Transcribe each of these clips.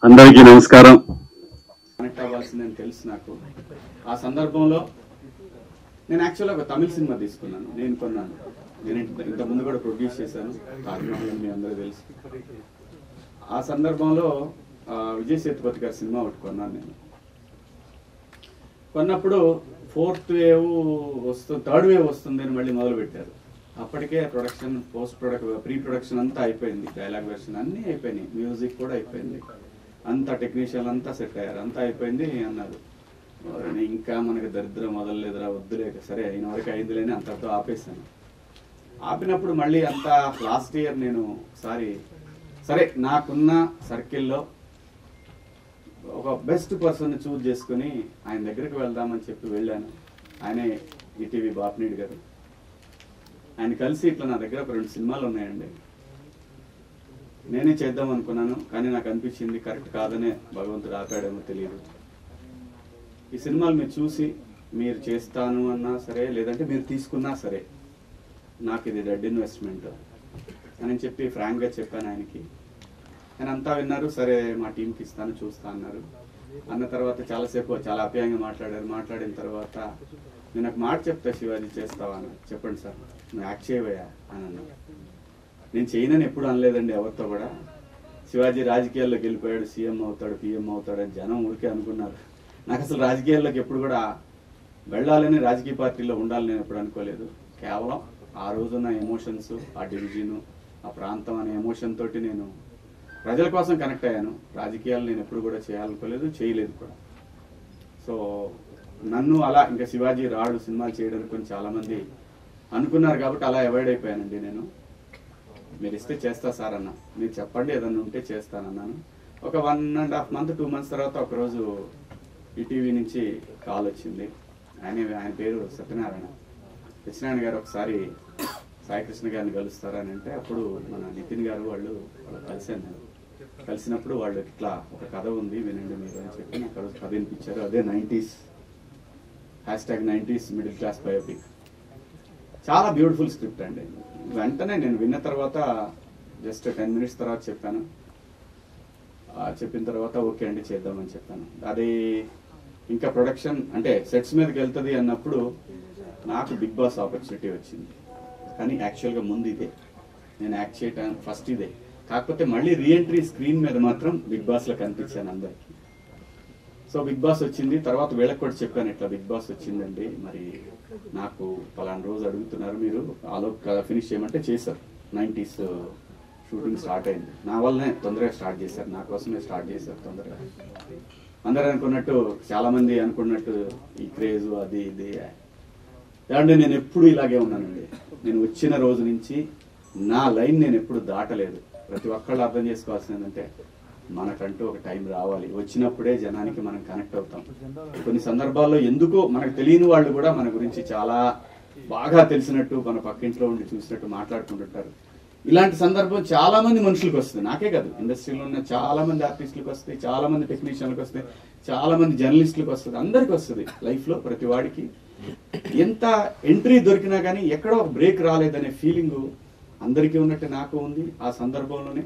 అందరికీ నమస్కారం. కనెక్ట్ అవ్వాల్సిందని తెలుసు నాకు. ఆ సందర్భంలో నేను యాక్చువల్గా ఒక తమిళ సినిమా తీసుకున్నాను, నేను కొన్నాను. నేను ఇంతకుముందు కూడా ప్రొడ్యూస్ చేశాను, తాజ్మహల్ మీ అందరూ తెలుసు. ఆ సందర్భంలో విజయ్ సేతుపతి గారి సినిమా ఒకటి కొన్నాను. నేను కొన్నప్పుడు ఫోర్త్ వేవ్ వస్తుంది, థర్డ్ వేవ్ వస్తుంది అని మళ్ళీ మొదలు పెట్టారు. అప్పటికే production, post production, pre production అంతా అయిపోయింది, డైలాగ్ వెర్షన్ అన్నీ అయిపోయినాయి, మ్యూజిక్ కూడా అయిపోయింది, అంతా టెక్నీషియన్ అంతా సెట్ అయ్యారు, అంతా అయిపోయింది అన్నారు. ఇంకా మనకి దరిద్రం మొదలలేదురా, వద్దులేక సరే అయిన వరకు అయిందిలేని అంతటితో ఆపేశాను. ఆపినప్పుడు మళ్ళీ అంతా లాస్ట్ ఇయర్ నేను ఒకసారి సరే నాకున్న సర్కిల్లో ఒక బెస్ట్ పర్సన్ని చూజ్ చేసుకుని ఆయన దగ్గరికి వెళ్దామని చెప్పి వెళ్ళాను. ఆయనే ఈటీవీ బాపినీడి గారు. ఆయన కలిసి ఇట్లా నా దగ్గర ఒక 2 సినిమాలు ఉన్నాయండి, నేనే చేద్దాం అనుకున్నాను, కానీ నాకు అనిపించింది కరెక్ట్ కాదనే భగవంతుడు ఆపాడేమో తెలియదు. ఈ సినిమాలు మీరు చూసి మీరు చేస్తాను అన్నా సరే, లేదంటే మీరు తీసుకున్నా సరే, నాకు ఇది డెడ్ ఇన్వెస్ట్మెంట్ అని చెప్పి ఫ్రాంక్గా చెప్పాను ఆయనకి. ఆయన అంతా విన్నారు, సరే మా టీంకి ఇస్తాను చూస్తా అన్నారు. అన్న తర్వాత చాలాసేపు చాలా అప్యాయంగా మాట్లాడారు. మాట్లాడిన తర్వాత నేను ఒక మాట చెప్తా, శివాజీ చేస్తావా అని. చెప్పండి సార్, నువ్వు యాక్ట్ చేయవయ్యా అని అన్నాను. నేను చేయనని ఎప్పుడు అనలేదండి ఎవరితో కూడా. శివాజీ రాజకీయాల్లోకి వెళ్ళిపోయాడు, సీఎం అవుతాడు, పిఎం అవుతాడు అని జనం ఊరికే అనుకున్నారు. నాకు అసలు రాజకీయాల్లోకి ఎప్పుడు కూడా వెళ్ళాలని, రాజకీయ పార్టీలో ఉండాలని నేను ఎప్పుడు అనుకోలేదు. కేవలం ఆ రోజున్న ఎమోషన్స్, ఆ డివిజను, ఆ ప్రాంతం అనే ఎమోషన్ తోటి నేను ప్రజల కోసం కనెక్ట్ అయ్యాను. రాజకీయాలు నేను ఎప్పుడు కూడా చేయాలనుకోలేదు, చేయలేదు కూడా. సో నన్ను అలా ఇంకా శివాజీ రాడు సినిమాలు చేయడానికి కొంచెం చాలామంది అనుకున్నారు కాబట్టి అలా అవాయిడ్ అయిపోయానండి నేను. మీరు ఇస్తే చేస్తా సార్ అన్న, మీరు చెప్పండి ఏదన్నా ఉంటే చేస్తానన్నాను. ఒక 1.5 month 2 months తర్వాత ఒకరోజు ఈటీవీ నుంచి కాల్ వచ్చింది. ఆయన పేరు సత్యనారాయణ. సత్యనారాయణ గారు ఒకసారి సాయికృష్ణ గారిని కలుస్తారా అని అంటే, అప్పుడు మన నితిన్ గారు వాళ్ళు కలిసాను. కలిసినప్పుడు వాళ్ళు ఇట్లా ఒక కథ ఉంది వినండి మీరు అని చెప్పి నాకు రోజు కథ వినిపించారు. అదే 90s #90s middle class biopic. చాలా బ్యూటిఫుల్ స్క్రిప్ట్ అండి. వెంటనే నేను విన్న తర్వాత జస్ట్ 10 minutes తర్వాత చెప్పాను. చెప్పిన తర్వాత ఓకే అండి చేద్దామని చెప్పాను. అది ఇంకా ప్రొడక్షన్ అంటే సెట్స్ మీదకి వెళ్తుంది అన్నప్పుడు నాకు బిగ్ బాస్ ఆపర్చునిటీ వచ్చింది. కానీ యాక్చువల్గా ముందు ఇదే, నేను యాక్ట్ చేయటం ఫస్ట్ ఇదే. కాకపోతే మళ్ళీ రీఎంట్రీ స్క్రీన్ మీద మాత్రం బిగ్ బాస్లో కనిపించాను అందరికీ. సో బిగ్ బాస్ వచ్చింది తర్వాత వీళ్ళకి కూడా చెప్పాను, ఇట్లా బిగ్ బాస్ వచ్చిందండి, మరి నాకు పలానా రోజు అడుగుతున్నారు, మీరు ఆలో ఫినిష్ చేయమంటే చేశారు. 90s షూటింగ్ స్టార్ట్ అయింది. నా వల్లనే తొందరగా స్టార్ట్ చేశారు, నా కోసమే స్టార్ట్ చేశారు తొందరగా. అందరూ అనుకున్నట్టు, చాలామంది అనుకున్నట్టు ఈ క్రేజు అది ఇది అంటే నేను ఎప్పుడు ఇలాగే ఉన్నానండి. నేను వచ్చిన రోజు నుంచి నా లైన్ నేను ఎప్పుడు దాటలేదు. ప్రతి ఒక్కళ్ళు అర్థం చేసుకోవాల్సింది ఏంటంటే, మనకంటూ ఒక టైం రావాలి, వచ్చినప్పుడే జనానికి మనం కనెక్ట్ అవుతాం. కొన్ని సందర్భాల్లో ఎందుకో మనకు తెలియని వాళ్ళు కూడా మన గురించి చాలా బాగా తెలిసినట్టు, మన పక్కింట్లో ఉండి చూసినట్టు మాట్లాడుకుంటుంటారు. ఇలాంటి సందర్భం చాలా మంది మనుషులకు వస్తుంది, నాకే కాదు, ఇండస్ట్రీలో ఉన్న చాలా మంది ఆర్టిస్టులకు వస్తాయి, చాలా మంది టెక్నీషియన్లకు వస్తాయి, చాలా మంది జర్నలిస్టులకు వస్తుంది, అందరికి వస్తుంది. లైఫ్లో ప్రతి వాడికి ఎంత ఎంట్రీ దొరికినా కానీ ఎక్కడో ఒక బ్రేక్ రాలేదనే ఫీలింగ్ అందరికీ ఉన్నట్టు నాకు ఉంది. ఆ సందర్భంలోనే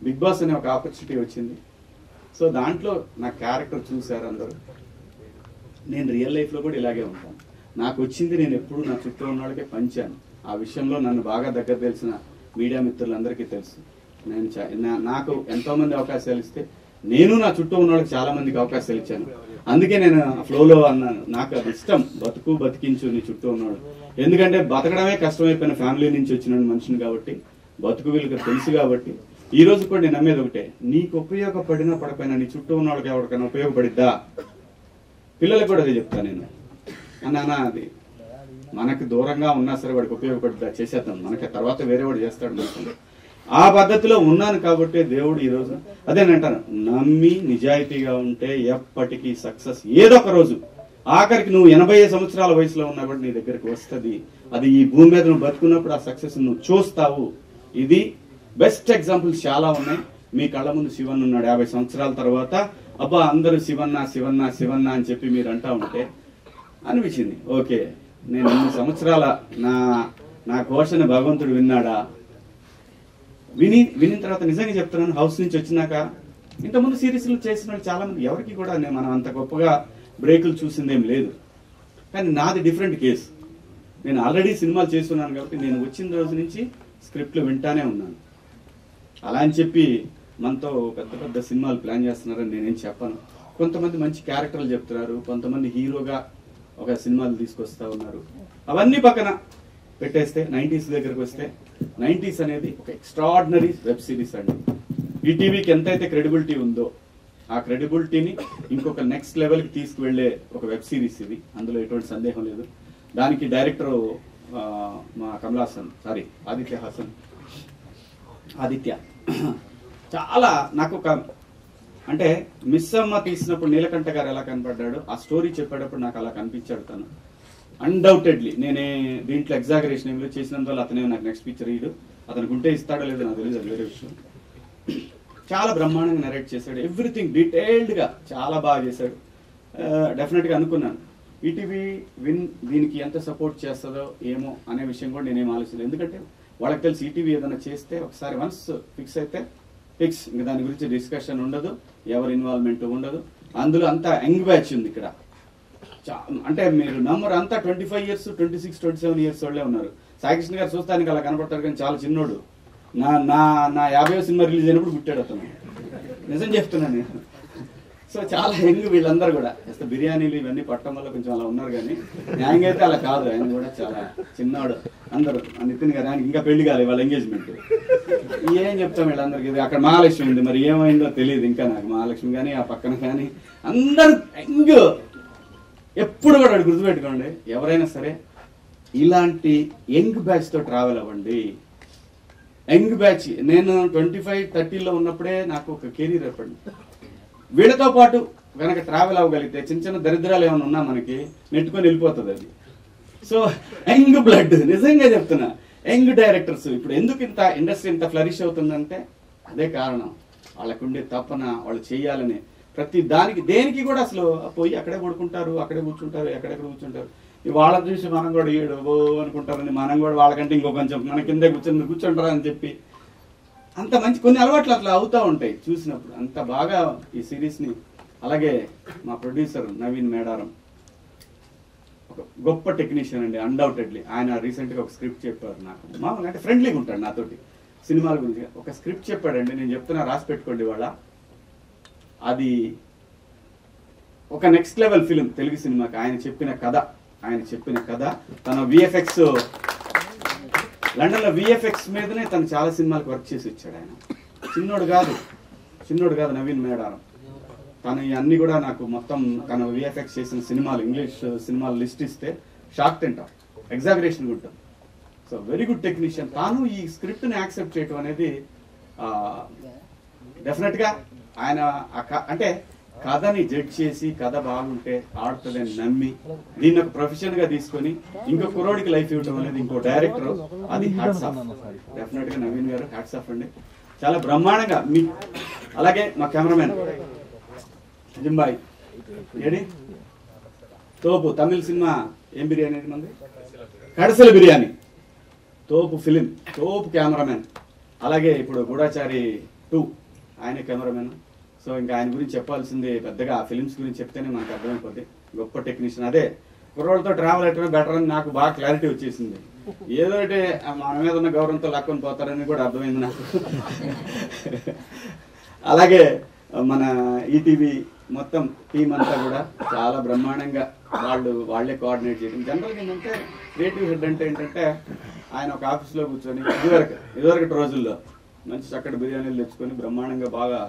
బిగ్ బాస్ అనే ఒక ఆపర్చునిటీ వచ్చింది. సో దాంట్లో నా క్యారెక్టర్ చూశారు అందరూ. నేను రియల్ లైఫ్లో కూడా ఇలాగే ఉంటాను. నాకు వచ్చింది నేను ఎప్పుడు నా చుట్టూ ఉన్న వాళ్ళకే పంచాను. ఆ విషయంలో నన్ను బాగా దగ్గర తెలిసిన మీడియా మిత్రులందరికీ తెలుసు. నాకు ఎంతోమంది అవకాశాలు ఇస్తే నేను నా చుట్టూ ఉన్న వాళ్ళకి చాలా మందికి అవకాశాలు ఇచ్చాను. అందుకే నేను ఫ్లోలో అన్నాను, నాకు అది ఇష్టం, బతికించు నీ చుట్టూ ఉన్నవాడు. ఎందుకంటే బతకడమే కష్టమైపోయిన ఫ్యామిలీ నుంచి వచ్చిన మనిషిని కాబట్టి, బతుకు వీళ్ళకి తెలుసు కాబట్టి. ఈ రోజు కూడా నేను నమ్మేది ఒకటే, నీకు ఉపయోగపడినా పడపోయినా నీ చుట్టూ ఉన్న వాళ్ళకి ఎవరికైనా ఉపయోగపడిద్దా. పిల్లలకు కూడా అదే చెప్తాను నేను. అన్నా అది మనకు దూరంగా ఉన్నా సరే వాడికి ఉపయోగపడిద్దా, చేసేద్దాం, మనకి తర్వాత వేరే వాడు చేస్తాడు మనకు. ఆ పద్ధతిలో ఉన్నాను కాబట్టి దేవుడు ఈరోజు అదేనంటాను, నమ్మి నిజాయితీగా ఉంటే ఎప్పటికీ సక్సెస్ ఏదో ఒక రోజు, ఆఖరికి నువ్వు 80 సంవత్సరాల వయసులో ఉన్నా కూడా నీ దగ్గరికి వస్తుంది. అది ఈ భూమి మీద నువ్వు బతుకున్నప్పుడు ఆ సక్సెస్ నువ్వు చూస్తావు. ఇది బెస్ట్ ఎగ్జాంపుల్స్ చాలా ఉన్నాయి. మీ కళ్ళ ముందు శివన్ ఉన్నాడు 50 సంవత్సరాల తర్వాత. అబ్బా అందరూ శివన్న శివన్న శివన్న అని చెప్పి మీరు అంటా ఉంటే అనిపించింది, ఓకే నేను 2 సంవత్సరాల నా ఘోషను భగవంతుడు విన్నాడా. వినిన తర్వాత నిజంగా చెప్తున్నాను, హౌస్ నుంచి వచ్చినాక ఇంతకుముందు సిరీస్లు చేసిన వాళ్ళు చాలా మంది, ఎవరికి కూడా మనం అంత గొప్పగా బ్రేకులు చూసిందేం లేదు. కానీ నాది డిఫరెంట్ కేసు. నేను ఆల్రెడీ సినిమాలు చేస్తున్నాను కాబట్టి నేను వచ్చిన రోజు నుంచి స్క్రిప్ట్లు వింటానే ఉన్నాను. అలా అని చెప్పి మనతో పెద్ద పెద్ద సినిమాలు ప్లాన్ చేస్తున్నారని నేనేం చెప్పను. కొంతమంది మంచి క్యారెక్టర్లు చెప్తున్నారు, కొంతమంది హీరోగా ఒక సినిమాలు తీసుకొస్తా ఉన్నారు. అవన్నీ పక్కన పెట్టేస్తే 90s దగ్గరకు వస్తే 90s అనేది ఒక ఎక్స్ట్రాడినరీ వెబ్ సిరీస్ అండి. ఈటీవీకి ఎంతైతే క్రెడిబిలిటీ ఉందో ఆ క్రెడిబిలిటీని ఇంకొక నెక్స్ట్ లెవెల్కి తీసుకువెళ్లే ఒక వెబ్ సిరీస్ ఇది, అందులో ఎటువంటి సందేహం లేదు. దానికి డైరెక్టర్ మా కమల్ హాసన్, సారీ ఆదిత్య చాలా నాకు ఒక అంటే మిస్ అమ్మ తీసినప్పుడు నీలకంఠ గారు ఎలా కనపడ్డాడు, ఆ స్టోరీ చెప్పేటప్పుడు నాకు అలా కనిపించాడు తను. అన్డౌటెడ్లీ నేనే దీంట్లో ఎగ్జాగరేషన్ ఏమిలో చేసినందువల్ల అతనే నాకు నెక్స్ట్ పిక్చర్ ఇయ్యడు, అతనికి ఉంటే ఇస్తాడో లేదో నాకు తెలియదు, అది వేరే విషయం. చాలా బ్రహ్మాండంగా నరేట్ చేశాడు, ఎవ్రీథింగ్ డీటెయిల్డ్గా చాలా బాగా చేశాడు. డెఫినెట్గా అనుకున్నాను ఈటీవీ విన్ దీనికి ఎంత సపోర్ట్ చేస్తుందో ఏమో అనే విషయం కూడా నేనేం ఆలోచించలేదు. ఎందుకంటే వాళ్ళకి తెలిసి ఈటీవీ ఏదైనా చేస్తే ఒకసారి వన్స్ ఫిక్స్ అయితే ఫిక్స్, ఇంకా దాని గురించి డిస్కషన్ ఉండదు, ఎవరి ఇన్వాల్వ్మెంట్ ఉండదు. అందులో అంతా యంగ్ బ్యాచ్ ఉంది ఇక్కడ. అంటే మీరు నమ్మరు, అంతా 25 years 26, 27 years వాళ్ళే ఉన్నారు. సాయికృష్ణ గారు చూస్తానికి అలా కనపడతారు కానీ చాలా చిన్నోడు. నా నా నా 50వ సినిమా రిలీజ్ అయినప్పుడు పుట్టాడు అతను, నిజం చెప్తున్నాను నేను. సో చాలా యంగ్ వీళ్ళందరూ కూడా. జస్ట్ బిర్యానీలు ఇవన్నీ పట్టడం వల్ల కొంచెం అలా ఉన్నారు, కానీ న్యాయంగా అయితే అలా కాదు. ఆయన కూడా చాలా చిన్నవాడు. అందరూ నితిన్ గారు, ఆయనకి ఇంకా పెళ్లి కాలేదు, వాళ్ళ ఎంగేజ్మెంట్. ఏం చెప్తాం వీళ్ళందరికీ. అక్కడ మహాలక్ష్మి ఉంది, మరి ఏమైందో తెలియదు ఇంకా నాకు. మహాలక్ష్మి కానీ ఆ పక్కన కానీ అందరూ యంగ్. ఎప్పుడు కూడా గుర్తుపెట్టుకోండి, ఎవరైనా సరే ఇలాంటి యంగ్ బ్యాచ్ తో ట్రావెల్ అవ్వండి. యంగ్ బ్యాచ్, నేను 25-30లో ఉన్నప్పుడే నాకు ఒక కెరీర్ ఏర్పడింది. వీళ్ళతో పాటు కనుక ట్రావెల్ అవ్వగలిగితే చిన్న చిన్న దరిద్రాలు ఏమైనా ఉన్నా మనకి నెట్టుకొని వెళ్ళిపోతుంది అది. సో యంగ్ బ్లడ్, నిజంగా చెప్తున్నా, యంగ్ డైరెక్టర్స్ ఇప్పుడు ఎందుకు ఇంత ఇండస్ట్రీ ఇంత ఫ్లరిష్ అవుతుందంటే అదే కారణం. వాళ్ళకుండే తపన, వాళ్ళు చేయాలని ప్రతి దానికి దేనికి కూడా అసలు పోయి అక్కడే పడుకుంటారు, అక్కడే కూర్చుంటారు, ఎక్కడెక్కడ కూర్చుంటారు. వాళ్ళని చూసి మనం కూడా ఏడు ఓ అనుకుంటారని మనం కూడా వాళ్ళకంటే ఇంకో కొంచెం మన కిందే కూర్చొని కూర్చుంటారా అని చెప్పి అంత మంచి కొన్ని అలవాట్లు అట్లా అవుతూ ఉంటాయి చూసినప్పుడు. అంత బాగా ఈ సిరీస్ని. అలాగే మా ప్రొడ్యూసర్ నవీన్ మేడారం ఒక గొప్ప టెక్నీషియన్ అండి, అన్డౌటెడ్లీ. ఆయన రీసెంట్గా ఒక స్క్రిప్ట్ చెప్పారు నాకు. మామూలుగా అంటే ఫ్రెండ్లీగా ఉంటాడు నాతోటి సినిమాల గురించి. ఒక స్క్రిప్ట్ చెప్పాడండి, నేను చెప్తున్నా రాసి పెట్టుకోండి వాళ్ళ. అది ఒక నెక్స్ట్ లెవెల్ ఫిలిం తెలుగు సినిమాకి. ఆయన చెప్పిన కథ తన విఎఫ్ఎక్స్, లండన్లో విఎఫ్ఎక్స్ మీదనే తను చాలా సినిమాలకు వర్క్ చేసి వచ్చాడు. ఆయన చిన్నోడు కాదు నవీన్ మేడారం. తను అన్ని కూడా నాకు మొత్తం తన విఎఫ్ఎక్స్ చేసిన సినిమాలు, ఇంగ్లీష్ సినిమాలు లిస్ట్ ఇస్తే షాక్ తింటాం, ఎగ్జాగరేషన్ ఉంటుంది. So very good technician. తాను ఈ స్క్రిప్ట్ని యాక్సెప్ట్ చేయటం అనేది డెఫినెట్గా ఆయన అంటే కథని జడ్జ్ చేసి కథ బాగుంటే ఆడుతుందని నమ్మి దీన్ని ఒక ప్రొఫెషన్ గా తీసుకొని ఇంకో కుర్రోడికి లైఫ్ ఇవ్వడం అనేది ఇంకో డైరెక్టర్, అది హ్యాట్స్ ఆఫ్. డెఫినెట్ గా నవీన్ గారు హ్యాట్స్ ఆఫ్ అండి, చాలా బ్రహ్మాండంగా. మీ అలాగే మా కెమెరామెన్ జింబాయ్ ఏడి తోపు, తమిళ సినిమా ఏం బిర్యానీ మంది, కడసల బిర్యానీ, తోపు ఫిలిం, తోపు కెమెరామెన్. అలాగే ఇప్పుడు గూఢాచారి 2 ఆయనే కెమెరామెన్. సో ఇంకా ఆయన గురించి చెప్పాల్సింది పెద్దగా, ఆ ఫిలిమ్స్ గురించి చెప్తేనే మనకు అర్థమైపోద్ది. గొప్ప టెక్నీషియన్. అదే కుర్రోళ్ళతో ట్రావెల్ అయ్యటమే బెటర్ అని నాకు బాగా క్లారిటీ వచ్చేసింది. ఏదో మన మీద ఉన్న గౌరవంతో లాక్కొని పోతారని కూడా అర్థమైంది నాకు. అలాగే మన ఈటీవీ మొత్తం టీం అంతా కూడా చాలా బ్రహ్మాండంగా వాళ్ళే కోఆర్డినేట్ చేయడం. జనరల్గా ఏంటంటే క్రియేటివ్ హెడ్ అంటే ఏంటంటే ఆయన ఒక ఆఫీస్లో కూర్చొని ఇదివరకటి రోజుల్లో మంచి చక్కటి బిర్యానీలు తెచ్చుకొని బ్రహ్మాండంగా బాగా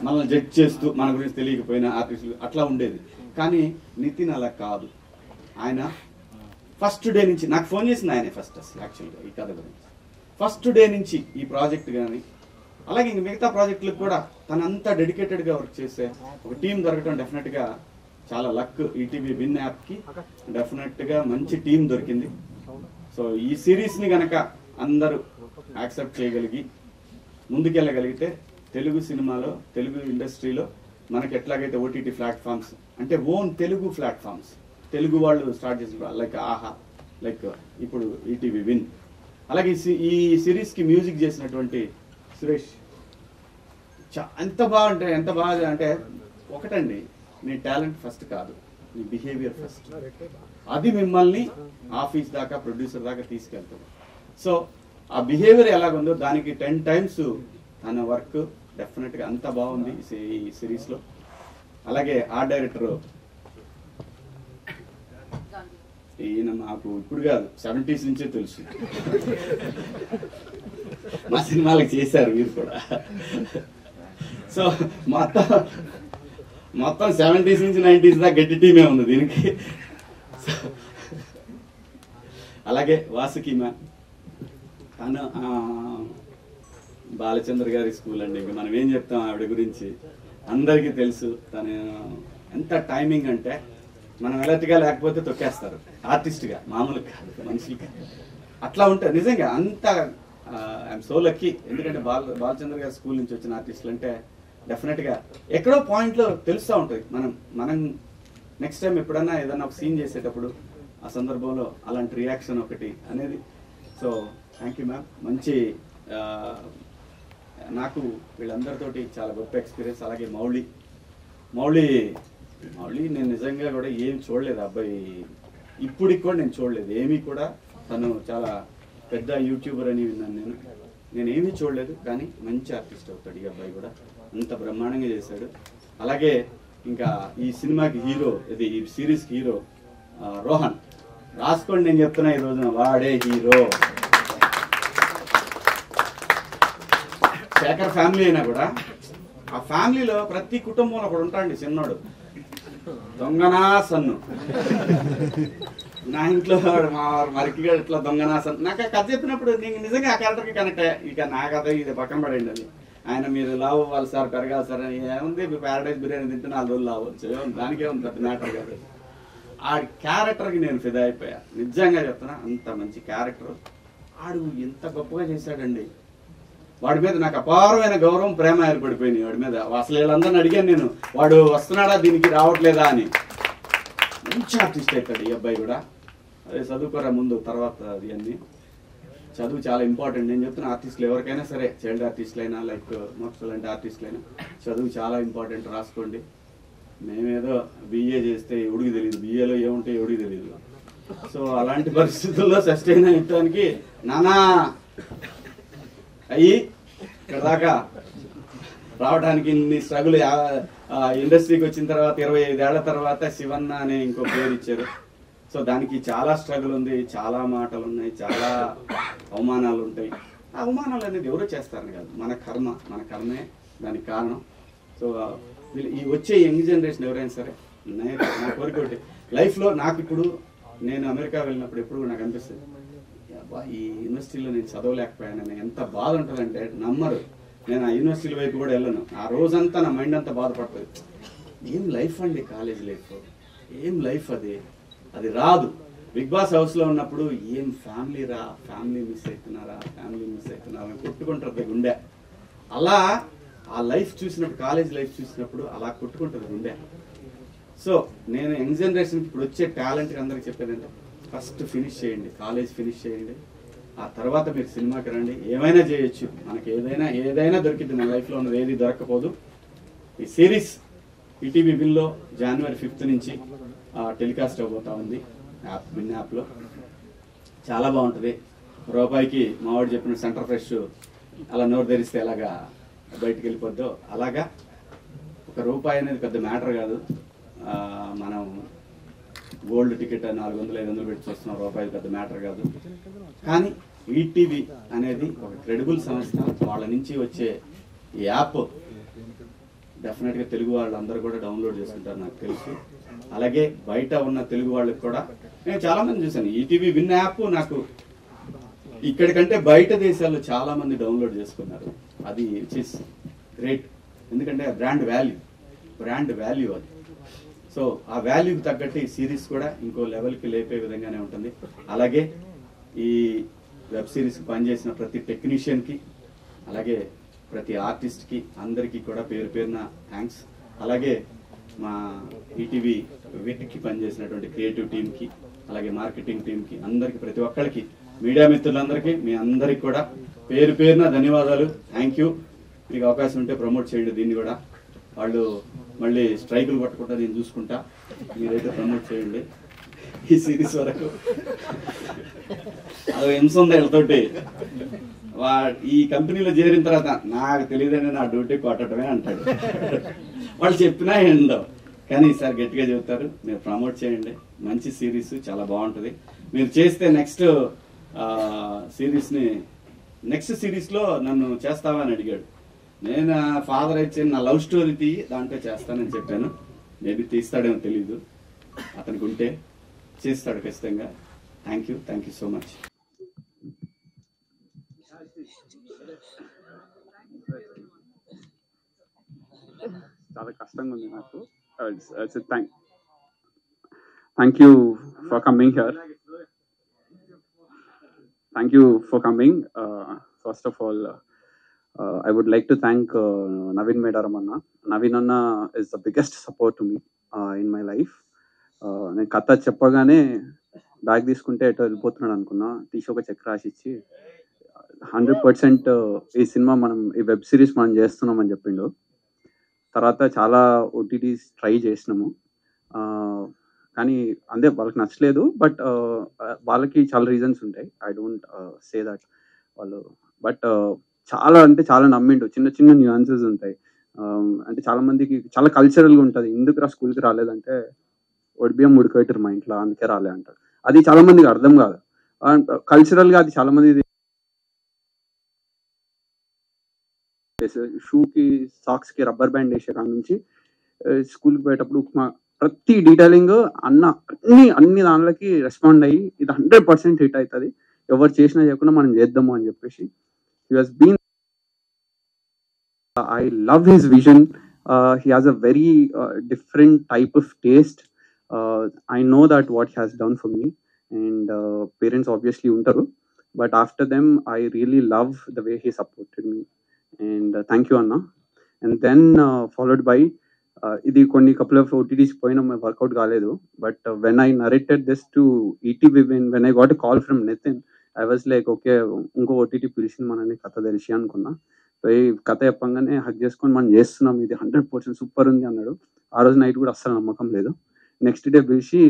మనల్ని జడ్జ్ చేస్తూ మన గురించి తెలియకపోయినా ఆర్టిస్టులు అట్లా ఉండేది. కానీ నితిన్ అలా కాదు. ఆయన ఫస్ట్ డే నుంచి నాకు ఫోన్ చేసింది ఆయనే ఫస్ట్. అసలు యాక్చువల్గా ఈ కథ గురించి ఫస్ట్ డే నుంచి ఈ ప్రాజెక్ట్ కానీ అలాగే ఇంక మిగతా ప్రాజెక్టులకు కూడా తనంతా డెడికేటెడ్గా వర్క్ చేసే ఒక టీం దొరకడం డెఫినెట్గా చాలా లక్. ఈటీవీ విన్ యాప్కి డెఫినెట్గా మంచి టీం దొరికింది. సో ఈ సిరీస్ని గనక అందరూ యాక్సెప్ట్ చేయగలిగి ముందుకెళ్ళగలిగితే తెలుగు సినిమాలో, తెలుగు ఇండస్ట్రీలో మనకి ఎట్లాగైతే ఓటీటీ ప్లాట్ఫామ్స్ అంటే ఓన్ తెలుగు ప్లాట్ఫామ్స్ తెలుగు వాళ్ళు స్టార్ట్ చేసిన లైక్ ఆహా, లైక్ ఇప్పుడు ఈటీవీ విన్, అలాగే ఈ సిరీస్కి మ్యూజిక్ చేసినటువంటి సురేష్ ఎంత బాగా అంటే ఒకటండి, నీ టాలెంట్ ఫస్ట్ కాదు, నీ బిహేవియర్ ఫస్ట్. అది మిమ్మల్ని ఆఫీస్ దాకా ప్రొడ్యూసర్ దాకా తీసుకెళ్తుంది. సో ఆ బిహేవియర్ ఎలాగుందో దానికి 10 times తన వర్క్ డెఫినెట్గా అంత బాగుంది ఈ సిరీస్లో. అలాగే ఆర్ట్ డైరెక్టర్ ఈయన నాకు ఇప్పుడు కాదు 70s నుంచే తెలుసు, మా సినిమాలకు చేశారు మీరు కూడా. సో మొత్తం 70s నుంచి 90s దాకా గట్టి టీమే ఉంది దీనికి. అలాగే వాసుకి మ్యామ్, తను బాలచంద్ర గారి స్కూల్ అండి, ఇంకా మనం ఏం చెప్తాం ఆవిడ గురించి, అందరికీ తెలుసు. తను ఎంత టైమింగ్ అంటే మనం ఎలర్ట్గా లేకపోతే తొక్కేస్తారు, ఆర్టిస్ట్గా, మామూలుగా కాదు, మనుషులుగా అట్లా ఉంటుంది నిజంగా. అంత ఐఎమ్ సో లక్కీ, ఎందుకంటే బాలచంద్ర గారి స్కూల్ నుంచి వచ్చిన ఆర్టిస్టులు అంటే డెఫినెట్గా ఎక్కడో పాయింట్లో తెలుస్తూ ఉంటుంది. మనం నెక్స్ట్ టైం ఎప్పుడన్నా ఏదన్నా ఒక సీన్ చేసేటప్పుడు ఆ సందర్భంలో అలాంటి రియాక్షన్ ఒకటి అనేది. So thank you ma'am. మంచి నాకు వీళ్ళందరితోటి చాలా గొప్ప ఎక్స్పీరియన్స్. అలాగే మౌళి నేను నిజంగా కూడా ఏం చూడలేదు, అబ్బాయి ఇప్పటికి కూడా నేను చూడలేదు ఏమీ కూడా. తను చాలా పెద్ద యూట్యూబర్ అని విన్నాను నేను ఏమీ చూడలేదు, కానీ మంచి ఆర్టిస్ట్ అవుతాడు ఈ అబ్బాయి కూడా, అంత బ్రహ్మాండంగా చేశాడు. అలాగే ఇంకా ఈ సినిమాకి హీరో, ఈ సిరీస్కి హీరో రోహన్. రాసుకోండి, నేను చెప్తున్నా ఈ రోజున వాడే హీరో. శేఖర్ ఫ్యామిలీ అయినా కూడా ఆ ఫ్యామిలీలో ప్రతి కుటుంబంలో ఒకడు ఉంటాడండి చిన్నోడు, దొంగనా సన్ను. నా ఇంట్లో మా మరికిగా ఇట్లా దొంగనా సన్ను. నాకు కథ చెప్పినప్పుడు నేను నిజంగా ఆ క్యారెక్టర్కి కనెక్ట్ అయ్యా. ఇక నా కథ ఇది పక్కన పడండి, అది ఆయన మీరు లావు అవ్వాలి సార్, పెరగాలి సార్ అని ఏముంది, ప్యారడైజ్ బిర్యానీ తింటే 4 రోజులు లావచ్చు, దానికే ఉంది, పెద్ద మ్యాటర్ కాదు. ఆ క్యారెక్టర్కి నేను ఫిదా అయిపోయా, నిజంగా చెప్తున్నా. అంత మంచి క్యారెక్టర్, ఆడు ఎంత గొప్పగా చేశాడండి. వాడి మీద నాకు అపారమైన గౌరవం, ప్రేమ ఏర్పడిపోయినాయి వాడి మీద. అసలు వీళ్ళందరిని అడిగాను నేను, వాడు వస్తున్నాడా దీనికి రావట్లేదా అని. మంచి ఆర్టిస్ట్ అవుతాడు ఈ అబ్బాయి కూడా. అదే చదువుకోరా ముందు, తర్వాత అది అన్ని. చదువు చాలా ఇంపార్టెంట్. నేను చెప్తున్న ఆర్టిస్టులు ఎవరికైనా సరే, చైల్డ్ ఆర్టిస్టులు అయినా లైక్ మోక్షలాంటి ఆర్టిస్టులు అయినా, చదువు చాలా ఇంపార్టెంట్, రాసుకోండి. మేమేదో బిఏ చేస్తే ఎవడికి తెలియదు, బిఏలో ఏముంటే ఎవడికి తెలియదు. సో అలాంటి పరిస్థితుల్లో సస్టైన్ అయ్యడానికి నానా అయ్యి ఇక్కడ దాకా రావడానికి ఇన్ని స్ట్రగుల్. ఇండస్ట్రీకి వచ్చిన తర్వాత 25 ఏళ్ల తర్వాత శివన్న అనే ఇంకో పేరు ఇచ్చారు. సో దానికి చాలా స్ట్రగుల్ ఉంది, చాలా మాటలు ఉన్నాయి, చాలా అవమానాలు ఉంటాయి. ఆ అవమానాలు అనేది ఎవరో చేస్తారని కాదు, మన కర్మే దానికి కారణం. సో ఈ వచ్చే యంగ్ జనరేషన్ ఎవరైనా సరే, నా కోరిక ఒకటి లైఫ్లో, నాకు ఇప్పుడు నేను అమెరికా వెళ్ళినప్పుడు ఎప్పుడు నాకు అనిపిస్తుంది, ఈ యూనివర్సిటీలో నేను చదవలేకపోయానని ఎంత బాధ ఉంటుందంటే నమ్మరు. నేను ఆ యూనివర్సిటీల వైపు కూడా వెళ్ళను. ఆ రోజంతా నా మైండ్ అంతా బాధపడుతుంది. ఏం లైఫ్ అండి కాలేజ్ లైఫ్, ఏం లైఫ్ అది రాదు. బిగ్ బాస్ హౌస్లో ఉన్నప్పుడు ఏం ఫ్యామిలీ రా, ఫ్యామిలీ మిస్ అవుతున్నారా అని కొట్టుకుంటుంది గుండె. అలా ఆ లైఫ్ చూసినప్పుడు, కాలేజ్ లైఫ్ చూసినప్పుడు అలా కొట్టుకుంటుంది గుండె. సో నేను యంగ్ జనరేషన్కి ఇప్పుడు వచ్చే టాలెంట్కి అందరికి చెప్పేది అంటే, ఫస్ట్ ఫినిష్ చేయండి, కాలేజ్ ఫినిష్ చేయండి, ఆ తర్వాత మీరు సినిమాకి రండి. ఏమైనా చేయొచ్చు, మనకి ఏదైనా దొరికింది, మన లైఫ్లో ఉన్నది ఏది దొరకపోదు. ఈ సిరీస్ ఈటీవీ విన్లో January 5th నుంచి టెలికాస్ట్ అవబోతా ఉంది విన్ యాప్లో. చాలా బాగుంటుంది. రూపాయికి మావాడు చెప్పిన సెంటర్ ఫ్రెష్ అలా నోరు తెరిస్తే ఎలాగా బయటికి వెళ్ళిపోద్దో అలాగా ₹1 అనేది పెద్ద మ్యాటర్ కాదు. మనం గోల్డ్ టికెట్ 400-500 పెట్టి చూస్తున్నాం, ₹1 పెద్ద మ్యాటర్ కాదు. కానీ ఈటీవీ అనేది ఒక క్రెడిబుల్ సంస్థ. వాళ్ళ నుంచి వచ్చే ఈ యాప్ డెఫినెట్గా తెలుగు వాళ్ళందరూ కూడా డౌన్లోడ్ చేసుకుంటారు నాకు తెలుసు. అలాగే బయట ఉన్న తెలుగు వాళ్ళకి కూడా నేను చాలా మంది చూశాను. ఈటీవీ విన్ యాప్ నాకు ఇక్కడికంటే బయట దేశాల్లో చాలా మంది డౌన్లోడ్ చేసుకున్నారు. అది విచ్ ఇస్ గ్రేట్, ఎందుకంటే బ్రాండ్ వాల్యూ అది. సో ఆ వాల్యూకి తగ్గట్టు ఈ సిరీస్ కూడా ఇంకో లెవెల్కి లేపే విధంగానే ఉంటుంది. అలాగే ఈ వెబ్ సిరీస్కి పనిచేసిన ప్రతి టెక్నీషియన్కి, అలాగే ప్రతి ఆర్టిస్ట్కి, అందరికీ కూడా పేరు పేరున థ్యాంక్స్. అలాగే మా ఈటీవీ వీటికి పనిచేసినటువంటి క్రియేటివ్ టీమ్కి, అలాగే మార్కెటింగ్ టీమ్కి, అందరికీ, ప్రతి ఒక్కరికి, మీడియా మిత్రులందరికీ, మీ అందరికి కూడా పేరు పేరున ధన్యవాదాలు. Thank you. మీకు అవకాశం ఉంటే ప్రమోట్ చేయండి దీన్ని కూడా. వాళ్ళు మళ్ళీ స్ట్రైకులు పట్టుకుంటా నేను చూసుకుంటా, మీరైతే ప్రమోట్ చేయండి ఈ సిరీస్ వరకు. అది హింస ఉంది వీళ్ళతోటి. ఈ కంపెనీలో చేరిన తర్వాత నాకు తెలియదని నా డ్యూటీ కొట్టడమే అంటాడు. వాళ్ళు చెప్పినా ఏందో, కానీ ఈసారి గట్టిగా చెబుతారు. మీరు ప్రమోట్ చేయండి, మంచి సిరీస్ చాలా బాగుంటుంది. మీరు చేస్తే నెక్స్ట్ సిరీస్లో నన్ను చేస్తావా అని అడిగాడు. నేను ఫాదర్ ఇచ్చిన నా లవ్ స్టోరీ తీయి, దాంట్లో చేస్తానని చెప్పాను. మేబీ తీస్తాడేమో తెలీదు, అతనికి ఉంటే చేస్తాడు ఖచ్చితంగా. Thank you so much. చాలా కష్టంగా ఉంది నాకు. Thank you for coming here. Thank you for coming. First of all, I would like to thank Naveen Medaram Anna. Naveen Anna is the biggest support to me in my life. నేను కథ చెప్పగానే bag తీసుకుంటే ఎటో వెళ్ళిపోతున్నాడు అనుకున్నా. తీసి ఒక check రాసి ఇచ్చి 100% ఈ సినిమా ఈ వెబ్ సిరీస్ మనం చేస్తున్నామని చెప్పిండు. తర్వాత చాలా ఓటీటీస్ ట్రై చేసినాము, కానీ అంతే వాళ్ళకి నచ్చలేదు. బట్ వాళ్ళకి చాలా రీజన్స్ ఉంటాయి, ఐ డోంట్ సే దట్ వాళ్ళు. బట్ చాలా అంటే చాలా నమ్మిండు. చిన్న చిన్న న్యూయాన్సెస్ ఉంటాయి. అంటే చాలా మందికి చాలా కల్చరల్గా ఉంటుంది. ఎందుకు స్కూల్కి రాలేదంటే ఒడిబియ్యం ఉడకబెట్టారు మా ఇంట్లో, అందుకే రాలే అంటారు. అది చాలా మందికి అర్థం కాదు. కల్చరల్గా అది చాలా మంది షూకి సాక్స్కి రబ్బర్ బ్యాండ్ వేసే కాడ నుంచి స్కూల్కి పోయేటప్పుడు ఉప్మా, ప్రతి డీటెయిలింగ్ అన్ని దానిలోకి రెస్పాండ్ అయ్యి ఇది 100% హిట్ అవుతుంది, ఎవరు చేసినా చేయకుండా మనం చేద్దాము అని చెప్పేసి. He has been, I love his vision. He has a very different type of taste. I know that what he has done for me. And parents obviously ఉంటారు, but after them I really love the way he supported me. And thank you అన్న. And then followed by ఇది కొన్ని couple of OTTs పోయినా work out కాలేదు. But when I narrated this to ETV, when I got a call from Nitin, I was like okay, ఇంకో OTT పిలిచింది మనని కథ తెలిసి అనుకున్నా. పోయి కథ చెప్పంగానే హక్ చేసుకొని మనం చేస్తున్నాం, ఇది 100% సూపర్ ఉంది అన్నాడు. ఆ రోజు నైట్ కూడా అస్సలు నమ్మకం లేదు. నెక్స్ట్ డే పిలిచి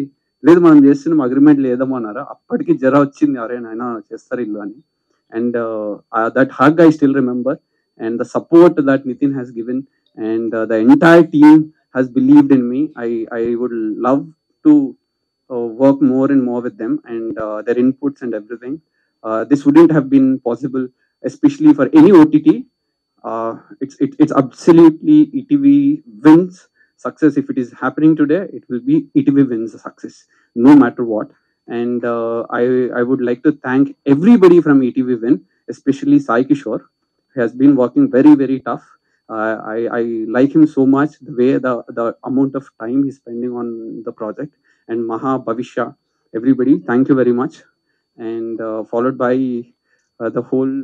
లేదు మనం చేస్తున్నాం, అగ్రిమెంట్ లేదేమో అన్నారు. అప్పటికి జర వచ్చింది, అరే నాయన చేస్తారు ఇల్లు అని. And that hug I still remember. And the support that Nitin has given, and the entire team has believed in me. I would love to work more and more with them, and their inputs and everything. This wouldn't have been possible, especially for any OTT. It's absolutely ETV wins success. If it is happening today, it will be ETV wins success, no matter what. And I would like to thank everybody from ETV Win, especially Sai Kishore. He has been working very, very tough. I like him so much, the way the amount of time he's spending on the project. And Maha, Bhavishya, everybody, thank you very much. And followed by the whole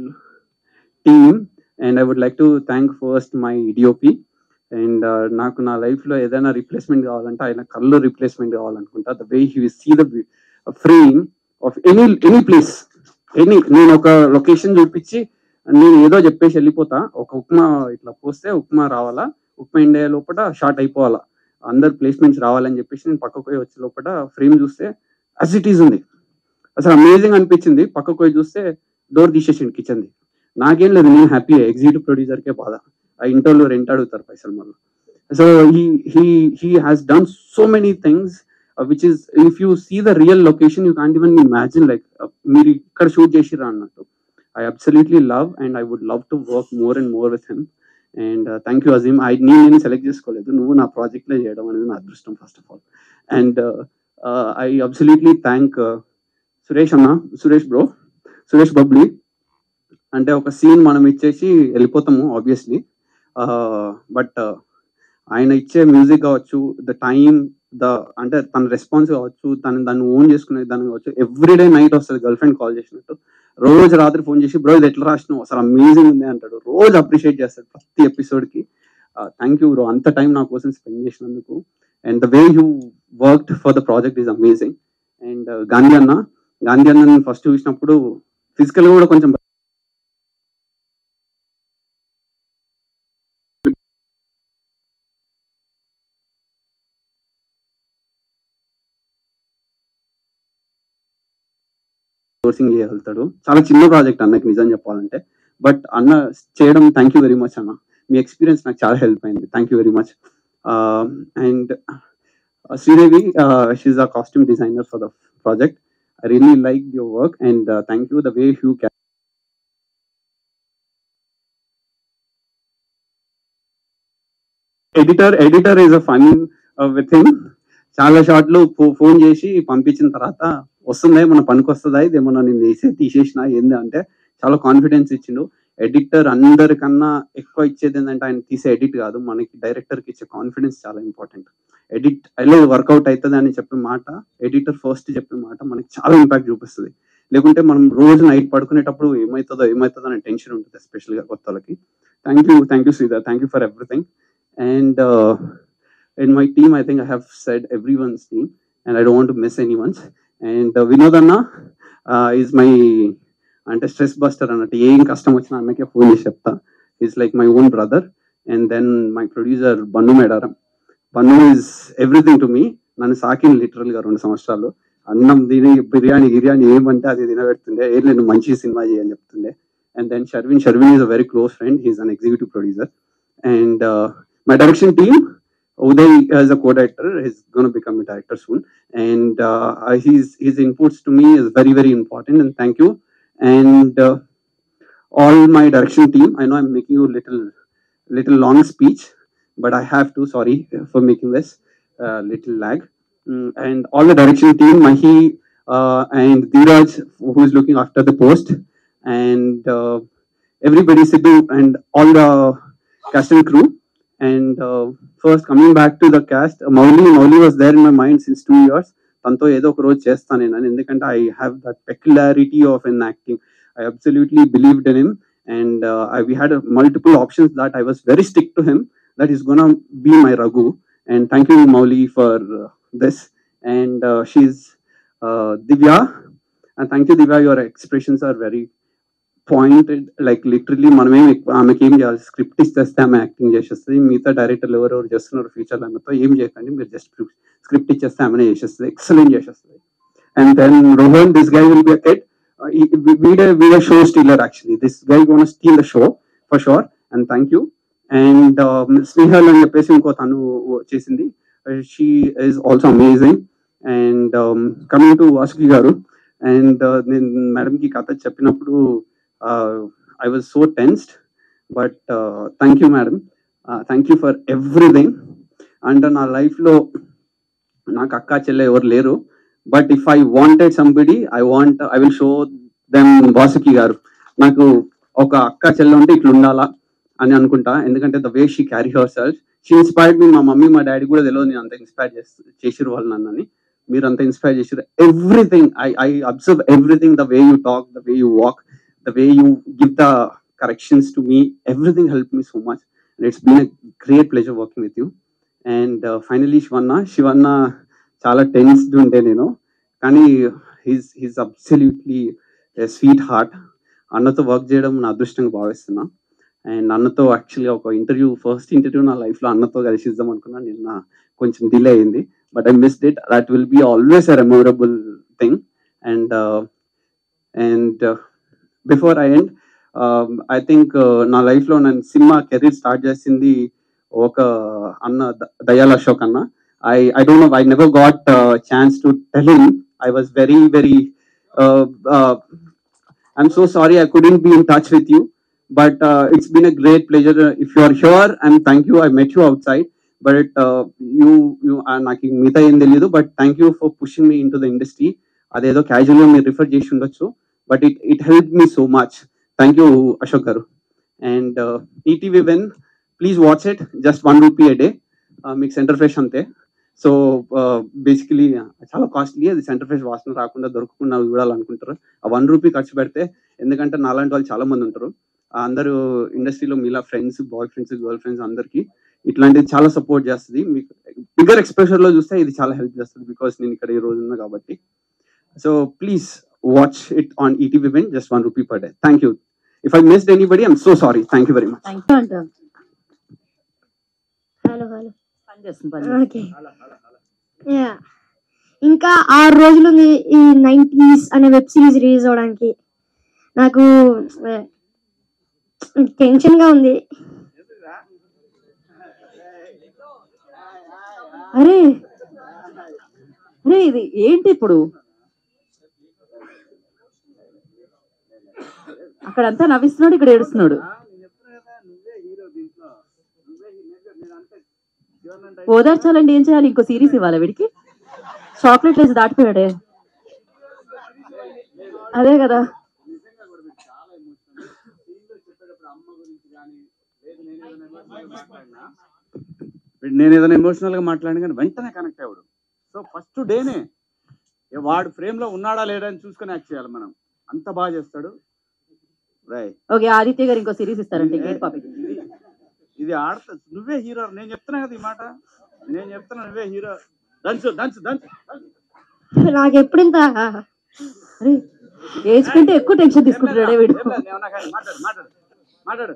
team. And I would like to thank first my DOP. And నాకు నా లైఫ్లో ఏదైనా replacement కావాలంటే ఆయన కళ్ళు replacement కావాలనుకుంటా. The way he will see the frame of any place, నేను ఒక లొకేషన్ చూపించి నేను ఏదో చెప్పేసి వెళ్ళిపోతా. ఒక ఉప్మా ఇట్లా పోస్తే ఉప్మా రావాలా, ఉప్మా ఇండియా లోపల షార్ట్ అయిపోవాలా, అందరు ప్లేస్మెంట్స్ రావాలని చెప్పేసి నేను పక్కకు పోయి వచ్చే లోపల ఫ్రేమ్ చూస్తే యాజ్ ఇట్ ఈజ్ ఉంది. అసలు అమేజింగ్ అనిపించింది. పక్కకు పోయి చూస్తే డోర్ తీసేసింది కిచెన్ది. నాకేం లేదు, నేను హ్యాపీ. ఎగ్జిక్యూటివ్ ప్రొడ్యూసర్కే బాధ, ఆ ఇంటర్లో రెంట్ అడుగుతారు పైసలు మళ్ళీ. So he has done so many things, which is, if you see the real location, you can't even imagine, like మీరు ఇక్కడ షూట్ చేసిరా అన్నట్టు. I absolutely love, and I would love to work more and more with him. And thank you Azim. నేను select చేసుకోలేదు, నువ్వు నా ప్రాజెక్ట్లో చేయడం అనేది నా అదృష్టం first of all. And I absolutely thank Suresh అన్న, సురేష్ బబ్లీ. అంటే ఒక సీన్ మనం ఇచ్చేసి వెళ్ళిపోతాము ఆబ్వియస్లీ, బట్ ఆయన ఇచ్చే మ్యూజిక్ కావచ్చు, ద టైమ్, అంటే తన రెస్పాన్స్ కావచ్చు, దాన్ని ఓన్ చేసుకునే దాన్ని కావచ్చు. ఎవ్రీడే నైట్ వస్తుంది గర్ల్ ఫ్రెండ్ కాల్ చేసినట్టు, రోజు రాత్రి ఫోన్ చేసి బ్రో ఇది ఎట్లా రాసినావు, అసలు అమేజింగ్ ఉంది అంటాడు. రోజు అప్రిషియేట్ చేస్తాడు ప్రతి ఎపిసోడ్కి. థ్యాంక్ యూ బ్రో, అంత టైం నా కోసం స్పెండ్ చేసినందుకు. And the way you worked for the project is amazing. And Gandhi అన్న నేను ఫస్ట్ చూసినప్పుడు ఫిజికల్గా కూడా కొంచెం సోర్సింగ్ చేయగలుగుతాడు. చాలా చిన్న ప్రాజెక్ట్ అన్నకి నిజం చెప్పాలంటే, బట్ అన్న చేయడం థ్యాంక్ యూ వెరీ మచ్ అన్న. మీ ఎక్స్పీరియన్స్ నాకు చాలా హెల్ప్ అయింది. Thank you very much. And Sridevi, she's a costume designer for the project. I really liked your work, and thank you the way you editor is a fun with him. చాలా షార్ట్లు phone చేసి పంపించిన తర్వాత వస్తుందా మన పనికి వస్తుందా, ఇదేమన్నా నేను తీసేసిన ఏంది అంటే చాలా కాన్ఫిడెన్స్ ఇచ్చిండు. ఎడిటర్ అందరికన్నా ఎక్కువ ఇచ్చేది ఏంటంటే ఆయన తీసే ఎడిట్ కాదు, మనకి డైరెక్టర్కి ఇచ్చే కాన్ఫిడెన్స్ చాలా ఇంపార్టెంట్. ఎడిట్ అలా వర్కౌట్ అవుతుంది అని చెప్పే మాట, ఎడిటర్ ఫస్ట్ చెప్పే మాట మనకి చాలా ఇంపాక్ట్ చూపిస్తుంది. లేకుంటే మనం రోజు నైట్ పడుకునేటప్పుడు ఏమవుతుందో అనే టెన్షన్ ఉంటుంది, ఎస్పెషల్గా కొత్త వాళ్ళకి. Thank you Sridhar, thank you for everything. And in my team, I think I have said everyone's name, and I don't want to miss anyone's. And Vinod Anna is my stress buster annattu. Em custom vachina annake phone chesi chepta. He's like my own brother. And then my producer Bannu Medaram. Bannu is everything to me. Nannu saakin literally ga 2 samvatsaralu annam dini biryani emante adi dinavettunde nenu manchi cinema cheyani cheptunde. And then Sharvin is a very close friend. He's an executive producer. And my direction team, Uday as a co-director, is going to become a director soon, and his inputs to me is very, very important, and thank you. And all my direction team, I know I'm making you little long speech, but I have to, sorry for making this little lag. And all the direction team, Mahi and Dheeraj, who is looking after the post, and everybody, Sidhu, and all the cast and crew. And first coming back to the cast, Mauli was there in my mind since 2 years. Tanto edo oka roju chestanu nenu, endukante I have that peculiarity of an acting. I absolutely believed in him, and we had multiple options that I was very strict to him that he's gonna be my Raghu. And thank you Mauli for this. And she's Divya, and thank you Divya, your expressions are very pointed. Like literally మనమేం ఆమెకి ఏం చేయాలి, script ఇచ్చేస్తే ఆమె acting చేసేస్తుంది. మిగతా డైరెక్టర్లు ఎవరెవరు చేస్తున్నారు ఫ్యూచర్లో అన్నతో ఏం చేయకండి, మీరు జస్ట్ స్క్రిప్ట్ ఇచ్చేస్తే ఆమెనే చేసేస్తుంది, ఎక్సలెంట్ చేసేస్తుంది. And then Rohan, this guy will be a kid, వీడే show stealer actually. This guy gonna steal the show for sure. And thank you. And Snehal అని చెప్పేసి ఇంకో తను చేసింది, she is also amazing. And coming to Vasuki garu, and నేను మేడంకి కథ చెప్పినప్పుడు I was so tensed, but thank you madam, thank you for everything. And na life lo నాకు అక్క చెల్లె ఎవరు లేరు, but if I wanted somebody I will show them Vasuki గారు. నాకు ఒక అక్క చెల్లె ఉంటే ఇట్లా ఉండాలా అని అనుకుంటా, ఎందుకంటే the way she carry her self, she inspired me. మా మమ్మీ మా డాడీ కూడా తెలియదు నేను అంత ఇన్స్పైర్ చేసిరు వాళ్ళు నన్నని, మీరు అంత ఇన్స్పైర్ చేసిరు. Everything I observe everything, the way you talk, the way you walk, the way you give the corrections to me, everything helped me so much, and it's been a great pleasure working with you. And finally Shivanna చాలా tensed ఉంటే నేను, కానీ he's absolutely a sweet heart. అన్నతో work చేయడం నా అదృష్టంగా భావిస్తున్నా. And అన్నతో యాక్చువల్గా ఒక ఫస్ట్ ఇంటర్వ్యూ నా లైఫ్లో అన్నతో కలిసి ఇద్దాం అనుకున్నా, నిన్న కొంచెం డిలే అయింది, but I missed it. That will be always a memorable thing. And before I end, I think నా లైఫ్లో నేను సినిమా కెరీర్ స్టార్ట్ చేసింది ఒక అన్న, దయాల్ అశోక్ అన్న. I don't know, I never got a chance to tell him. I was very, very I'm so sorry I couldn't be in touch with you, but it's been a great pleasure. If you are here, and thank you, I met you outside, but you నాకు మిగతా ఏం తెలియదు, but thank you for pushing me into the industry. అదేదో క్యాజువల్గా మీరు refer చేసి ఉండొచ్చు, but it helped me so much. Thank you Ashok garu. And ETV Win, please watch it, just 1 rupee a day. మీకు సెంటర్ ఫ్రెష్ అంతే. So basically చాలా costly, అది centre fresh వాసన రాకుండా దొరకకుండా చూడాలనుకుంటారు, ఆ 1 రూపీ ఖర్చు పెడితే. ఎందుకంటే నాలాంటి వాళ్ళు చాలా మంది ఉంటారు, అందరూ ఇండస్ట్రీలో మీలా friends, boy friends, girl friends అందరికి ఇట్లాంటిది చాలా సపోర్ట్ చేస్తుంది. మీకు బిగ్గర్ ఎక్స్పోజర్ లో చూస్తే ఇది చాలా హెల్ప్ చేస్తుంది, బికాస్ నేను ఇక్కడ ఈ రోజు ఉన్నా కాబట్టి. So please watch it on ETV Win, just 1 rupee per day. Thank you. If I missed anybody, I'm so sorry. Thank you very much. Thank you. Hello. Okay. Yeah. ఇంకా 6 రోజులు ఉంది ఈ 90s అనే వెబ్ సిరీస్ రిలీజ్ అవడానికి. నాకు tension గా ఉంది. అరే అరే ఇది ఏంటి ఇప్పుడు? అక్కడంతా నవ్విస్తున్నాడు, ఇక్కడ ఏడుస్తున్నాడు. ఓదార్చాలండి, ఏం చేయాలి? ఇంకో సిరీస్ ఇవ్వాలి వీడికి. చాక్లెట్ వేసి దాటిపోయాడే. అదే కదా. నేను ఏదైనా ఎమోషనల్ గా మాట్లాడిన కానీ వెంటనే కనెక్ట్ అవ్వడు. సో ఫస్ట్ డేనే వాడు ఫ్రేమ్ లో ఉన్నాడా లేడా అని చూసుకొని యాక్ట్ చేయాలి మనం. అంత బాగా చేస్తాడు. ఓకే, ఆదిత్య గారు ఇంకో సిరీస్ ఇస్తారండి. ఇది ఆడతా, నువ్వే హీరో. నేను చెప్తున్నా కదా ఈ మాట, నేను చెప్తున్నా నువ్వే హీరో. దంచు దంచు దంచు. నాకు ఎప్పుడు ఇంత ఏజ్ కంటే ఎక్కువ టెన్షన్ తీసుకుంటాడే వీడు. మాట్లాడు మాట్లాడు మాట్లాడు.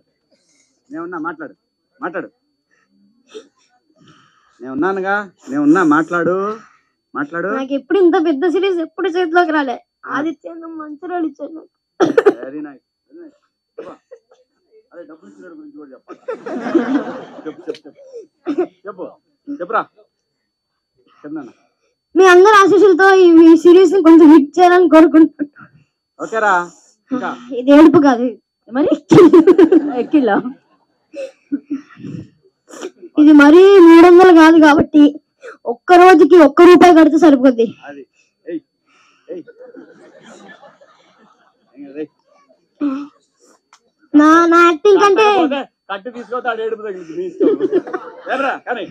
నేనున్నా, మాట్లాడు మాట్లాడు. నేనున్నానుగా, నేనున్నా, మాట్లాడు మాట్లాడు. నాకు ఎప్పుడు ఇంత పెద్ద సిరీస్ ఎప్పుడు చేతిలోకి రాలే. ఆదిత్య మంచి రోల్ ఇచ్చాను. Very nice. అదే డబ్బులు ఇచ్చిన గురించి కూడా చెప్పాలి. చెప్పు చెప్పు చెప్పు చెప్పు చెప్పురా. చెప్తున్నా. మీ అందరి ఆశీస్సులతో ఈ సిరీస్ ని కొంచెం హిట్ చేయాలని కోరుకుంటున్నాను. ఓకేరా. ఇంకా ఇది ఏడుపు కాదు, మరి ఎక్కిళ్ళ. ఇది మరీ 300 కాదు కాబట్టి ఒక్క రోజుకి 1 రూపాయి కడితే సరిపోద్ది. అది నా యాక్టింగ్ కంటే కట్టు తీసుకోతాడు, ఏడుపు తగిలింది. కానీ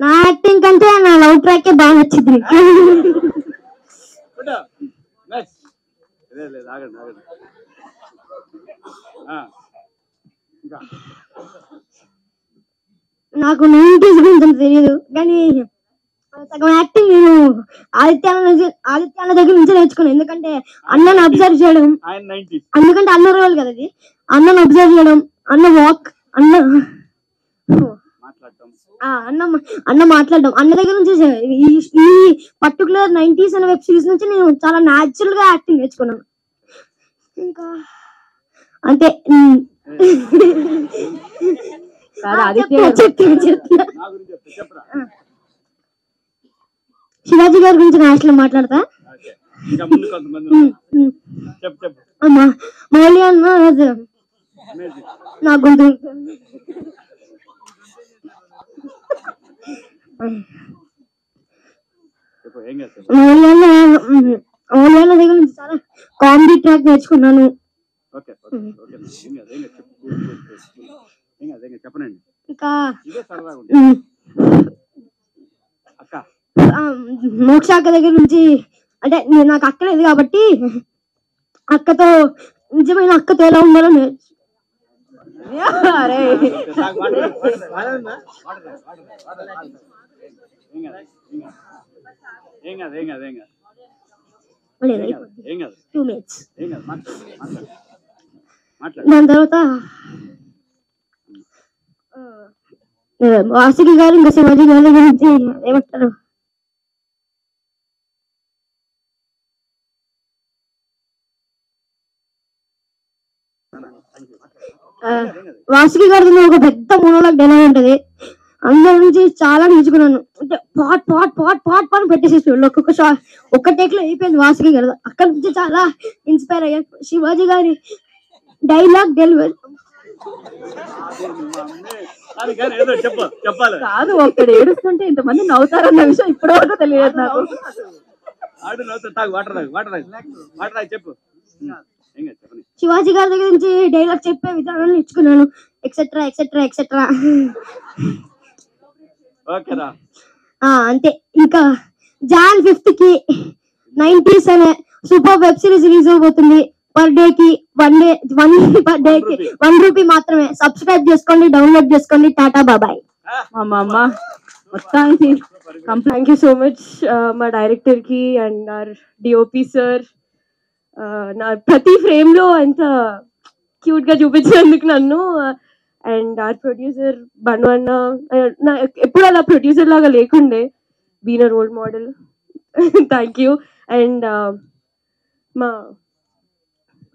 నా యాక్టింగ్ కంటే నా లవ్ ట్రాక్ బాగా నచ్చింది. ఆగండి ఆగండి. నాకు 90s గురించి తెలియదు కానీ సగం యాక్టింగ్ నేను ఆదిత్యాల దగ్గర నుంచి నేర్చుకున్నాను. ఎందుకంటే అన్నను అబ్జర్వ్ చేయడం, ఎందుకంటే అన్న రోల్ కదా అది. అన్నను అబ్జర్వ్ చేయడం, అన్న వాక్, అన్న మాట్లాడడం, అన్న దగ్గర నుంచి ఈ పర్టికులర్ 90s అనే వెబ్ సిరీస్ నుంచి నేను చాలా న్యాచురల్ గా యాక్టింగ్ నేర్చుకున్నాను. ఇంకా అంతే. శివాజీ గారి గురించి నేషనల్ మాట్లాడతా. మౌలి అన్న నా గొంతు మౌలి దగ్గర నుంచి చాలా కామెడీ ట్రాక్ నేర్చుకున్నాను. ఇంకా మోక్షాక్క దగ్గర నుంచి, అంటే నాకు అక్క లేదు కాబట్టి అక్కతో నిజమైన అక్కతో ఎలా ఉండాలో దాని తర్వాత వాసుకి గారు ఇంకా శివాజీ గారి గురించి ఏమంటారు? వాసుకి గారి ఒక పెద్ద మోనోలాగ్ డైలాగ్ ఉంటది. అందరి నుంచి చాలా నేర్చుకున్నాను. అంటే పాట్ పాట్ పాట్ పాట్ పాట్ పెట్టేసేసి ఒక్కొక్క షాట్ ఒక్క టేక్ లో అయిపోయింది వాసుకి గారు. అక్కడ నుంచి చాలా ఇన్స్పైర్ అయ్యాను. శివాజీ గారి డైలాగ్ డెలివరీ కాదు, ఒక్కడ ఏడుస్తుంటే ఇంతమంది నవ్వుతారన్న విషయం ఇప్పటివరకు తెలియదు నాకు. శివాజీ గారి దగ్గర నుంచి డైలాగ్ చెప్పే విధానం నేర్చుకున్నాను. Etcetera etcetera etcetera. అంతే. ఇంకా Jan 5th కి 90s అనే సూపర్ వెబ్ సిరీస్ రిలీజ్ అవబోతుంది. పర్ డే కి 1 రూపీ మాత్రమే. సబ్స్క్రైబ్ చేసుకోండి, డౌన్లోడ్ చేసుకోండి. టాటా బాబాయ్. మొత్తానికి థ్యాంక్ యూ సో మచ్ మా డైరెక్టర్ కి అండ్ ఆర్ డిఓపి సార్. నా ప్రతి ఫ్రేమ్ లో అంత క్యూట్ గా చూపించినందుకు నన్ను. అండ్ ఆర్ ప్రొడ్యూసర్ బను అన్న, ఎప్పుడు అలా ప్రొడ్యూసర్ లాగా లేకుండే, been a role model. Thank you. And మా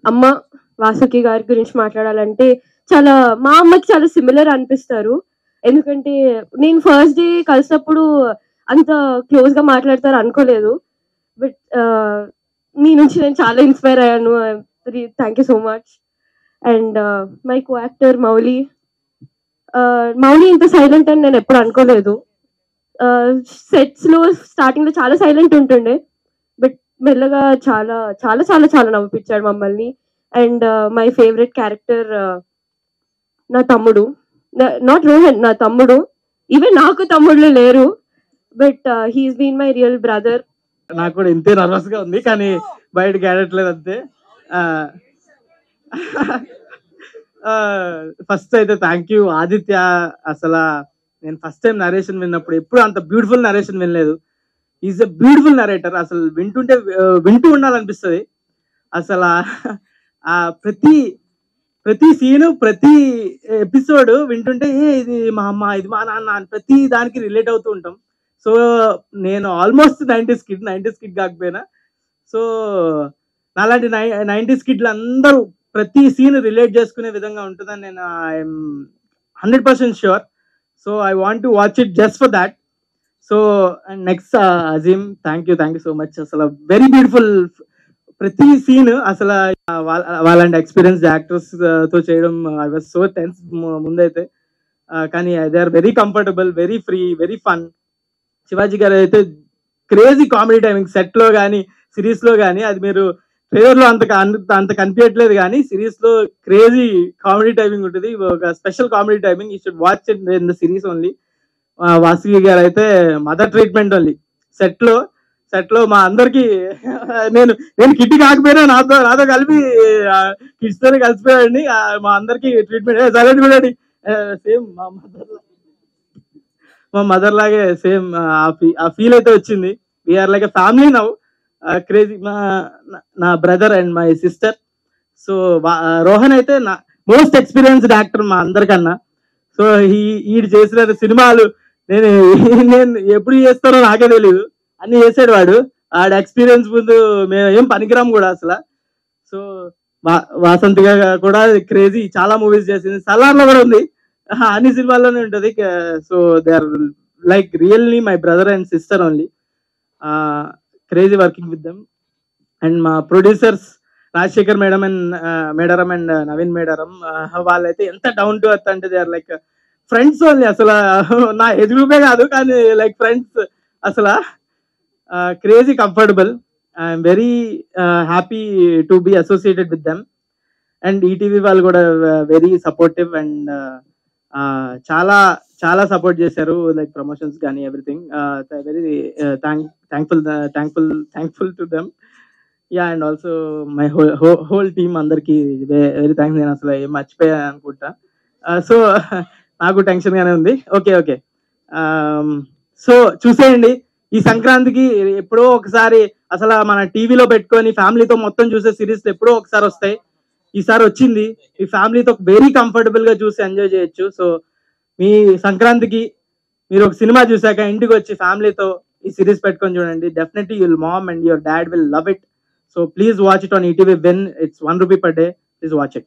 అమ్మ వాసుకి గారి గురించి మాట్లాడాలంటే చాలా మా అమ్మకి చాలా సిమిలర్ అనిపిస్తారు. ఎందుకంటే నేను ఫస్ట్ డే కలిసినప్పుడు అంత క్లోజ్ గా మాట్లాడతారు అనుకోలేదు. బట్ మీ నుంచి నేను చాలా ఇన్స్పైర్ అయ్యాను. Thank you so much. And my co actor Mouli ఇంత సైలెంట్ అని నేను ఎప్పుడు అనుకోలేదు. సెట్స్ లో స్టార్టింగ్ లో చాలా సైలెంట్ ఉంటుండే, బట్ మెల్లగా చాలా చాలా చాలా చాలా నవ్విపించాడు మమ్మల్ని. అండ్ మై ఫేవరెట్ క్యారెక్టర్ నా తమ్ముడు, నాట్ రోహన్, నా తమ్ముడు. ఈవెన్ నాకు తమ్ముళ్ళు లేరు, but he's been my real brother. నాకు కూడా ఇంతే నర్వస్ గా ఉంది, కానీ బయటకి ఆడట్లేదు అంతే. ఫస్ట్ అయితే థ్యాంక్ యూ ఆదిత్య. అసలు నేను ఫస్ట్ టైం నరేషన్ విన్నప్పుడు ఎప్పుడు అంత బ్యూటిఫుల్ నరేషన్ వినలేదు. Is a beautiful narrator. అసలు వింటుంటే వింటూ ఉండాలనిపిస్తుంది. అసలు ప్రతి సీను ప్రతి ఎపిసోడ్ వింటుంటే ఇది మా అమ్మ, ఇది మా నాన్న అని ప్రతి దానికి రిలేట్ అవుతూ ఉంటాం. సో నేను ఆల్మోస్ట్ 90s కిడ్ కాకపోయినా, సో నాలాంటి 90s కిడ్లు అందరూ ప్రతి సీన్ రిలేట్ చేసుకునే విధంగా ఉంటుందని నేను I'm 100% sure. So I want to watch it just for that. So and next Azeem, thank you so much. అసలు వెరీ బ్యూటిఫుల్ ప్రతి సీన్. అసలు వాళ్ళంటి ఎక్స్పీరియన్స్ యాక్టర్స్ తో చేయడం ఐ వాజ్ సో టెన్స్ ముందైతే, కానీ they are very comfortable, very free, very fun. Shivaji garu అయితే crazy comedy timing set లో కానీ సిరీస్ లో కానీ, అది మీరు ట్రైలర్ లో అంత కనిపించట్లేదు, కానీ సిరీస్ లో క్రేజీ కామెడీ టైమింగ్ ఉంటుంది. ఒక special comedy timing. You should watch it in the series only. Vasuki గారు అయితే మదర్ ట్రీట్మెంట్ ఓన్లీ. సెట్ లో మా అందరికి నేను కిట్టి కాకపోయినా నాతో కలిపి కిడ్స్ తోనే కలిసిపోయాడండి. మా అందరికి ట్రీట్మెంట్ సైలెంట్ కూడా సేమ్ మా మదర్ లాగే సేమ్ ఆ ఫీల్ అయితే వచ్చింది. We are like a family now. Crazy. నా brother and my sister. So Rohan అయితే నా మోస్ట్ ఎక్స్పీరియన్స్డ్ యాక్టర్ మా అందరికన్నా. సో ఈడు చేసిన సినిమాలు నేను ఎప్పుడు చేస్తానో నాకే తెలియదు, అన్ని చేసాడు వాడు. ఆడ ఎక్స్పీరియన్స్ ముందు మేము ఏం పనికిరాం కూడా అసలు. సో వాసంతిగా కూడా క్రేజీ చాలా మూవీస్ చేసింది. సలార్ లో కూడా ఉంది, అన్ని సినిమాల్లోనే ఉంటది. So they are like really my brother and sister only. Crazy working with them. And మా producers Rajasekhar madam and Naveen Medaram, వాళ్ళైతే ఎంత డౌన్ టు ఎర్త్ అంటే they are like friends only. అసలు నా ఏజ్ గ్రూపే కాదు, కానీ లైక్ ఫ్రెండ్స్. అసలు crazy comfortable. I'm very happy to be associated with them. And ETV వాళ్ళు కూడా వెరీ సపోర్టివ్ అండ్ చాలా చాలా సపోర్ట్ చేశారు, లైక్ ప్రమోషన్స్ కానీ everything. Very thankful to them. Yeah, and also my whole team అందరికి very thanks. నేను అసలు ఏం మర్చిపోయా అనుకుంటా. సో నాకు టెన్షన్ గానే ఉంది. ఓకే. సో చూసేయండి ఈ సంక్రాంతికి. ఎప్పుడో ఒకసారి అసలు మన టీవీలో పెట్టుకొని ఫ్యామిలీతో మొత్తం చూసే సిరీస్ ఎప్పుడో ఒకసారి వస్తాయి. ఈసారి వచ్చింది. ఈ ఫ్యామిలీతో వెరీ కంఫర్టబుల్ గా చూసి ఎంజాయ్ చేయొచ్చు. సో మీ సంక్రాంతికి మీరు ఒక సినిమా చూసాక ఇంటికి వచ్చి ఫ్యామిలీతో ఈ సిరీస్ పెట్టుకొని చూడండి. Definitely your mom and your dad will love it. So please watch it on ETV when it's ₹1 per day. Please watch it.